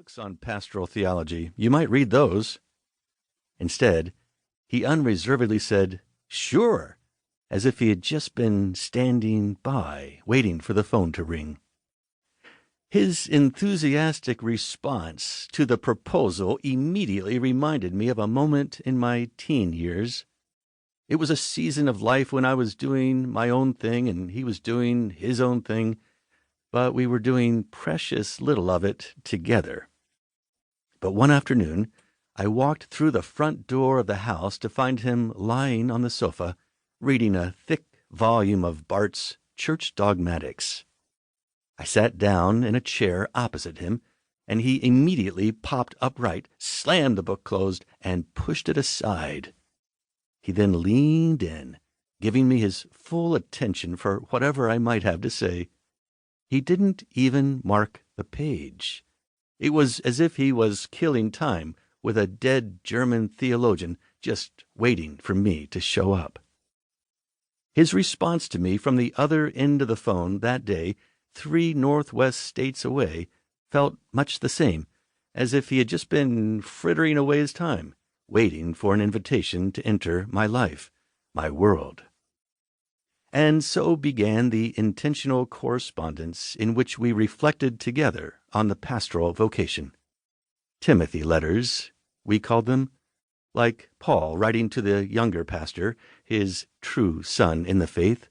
books on pastoral theology. You might read those." Instead, he unreservedly said, "Sure," as if he had just been standing by, waiting for the phone to ring. His enthusiastic response to the proposal immediately reminded me of a moment in my teen years. It was a season of life when I was doing my own thing and he was doing his own thing, but we were doing precious little of it together. But one afternoon, I walked through the front door of the house to find him lying on the sofa, reading a thick volume of Barth's Church Dogmatics. I sat down in a chair opposite him, and he immediately popped upright, slammed the book closed, and pushed it aside. He then leaned in, giving me his full attention for whatever I might have to say. He didn't even mark the page. It was as if he was killing time with a dead German theologian just waiting for me to show up. His response to me from the other end of the phone that day, 3 Northwest states away, felt much the same, as if he had just been frittering away his time, waiting for an invitation to enter my life, my world. And so began the intentional correspondence in which we reflected together on the pastoral vocation. Timothy letters, we called them, like Paul writing to the younger pastor, his true son in the faith,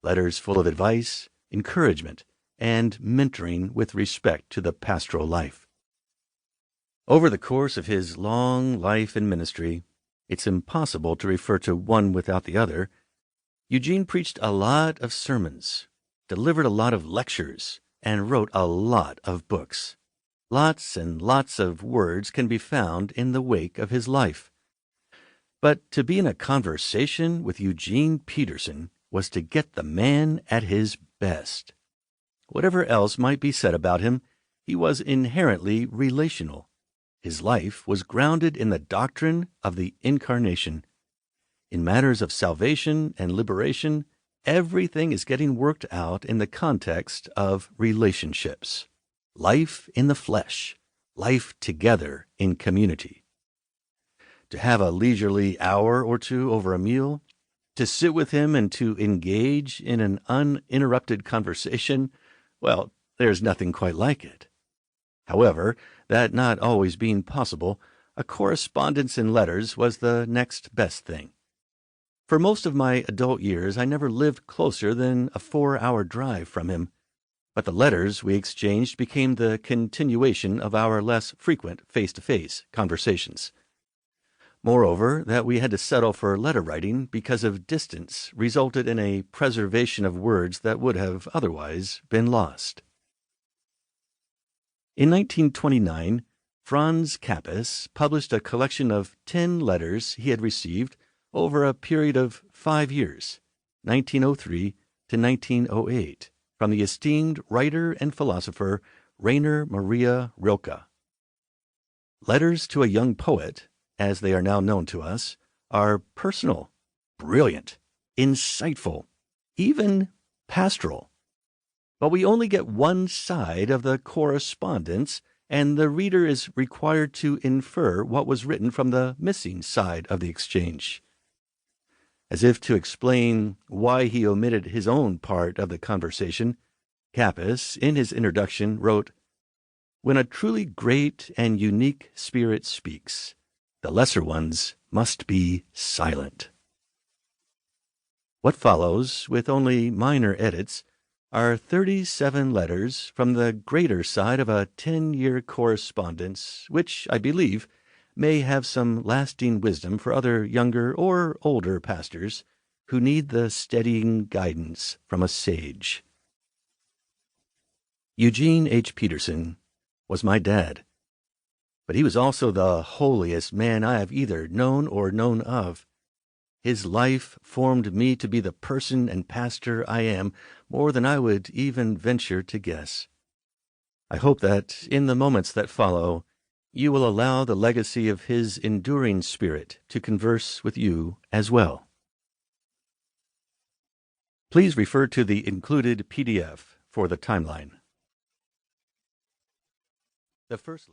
letters full of advice, encouragement, and mentoring with respect to the pastoral life. Over the course of his long life in ministry, it's impossible to refer to one without the other. Eugene preached a lot of sermons, delivered a lot of lectures, and wrote a lot of books. Lots and lots of words can be found in the wake of his life. But to be in a conversation with Eugene Peterson was to get the man at his best. Whatever else might be said about him, he was inherently relational. His life was grounded in the doctrine of the Incarnation. In matters of salvation and liberation, everything is getting worked out in the context of relationships. Life in the flesh, life together in community. To have a leisurely hour or two over a meal, to sit with him and to engage in an uninterrupted conversation, well, there's nothing quite like it. However, that not always being possible, a correspondence in letters was the next best thing. For most of my adult years, I never lived closer than a 4-hour drive from him, but the letters we exchanged became the continuation of our less frequent face-to-face conversations. Moreover, that we had to settle for letter writing because of distance resulted in a preservation of words that would have otherwise been lost. In 1929, Franz Kappes published a collection of 10 letters he had received over a period of 5 years, 1903 to 1908, from the esteemed writer and philosopher Rainer Maria Rilke. Letters to a Young Poet, as they are now known to us, are personal, brilliant, insightful, even pastoral. But we only get one side of the correspondence, and the reader is required to infer what was written from the missing side of the exchange. As if to explain why he omitted his own part of the conversation, Kappes, in his introduction, wrote, "When a truly great and unique spirit speaks, the lesser ones must be silent." What follows, with only minor edits, are 37 letters from the greater side of a 10-year correspondence, which, I believe, may have some lasting wisdom for other younger or older pastors who need the steadying guidance from a sage. Eugene H. Peterson was my dad, but he was also the holiest man I have either known or known of. His life formed me to be the person and pastor I am more than I would even venture to guess. I hope that, in the moments that follow, you will allow the legacy of his enduring spirit to converse with you as well. Please refer to the included PDF for the timeline. The first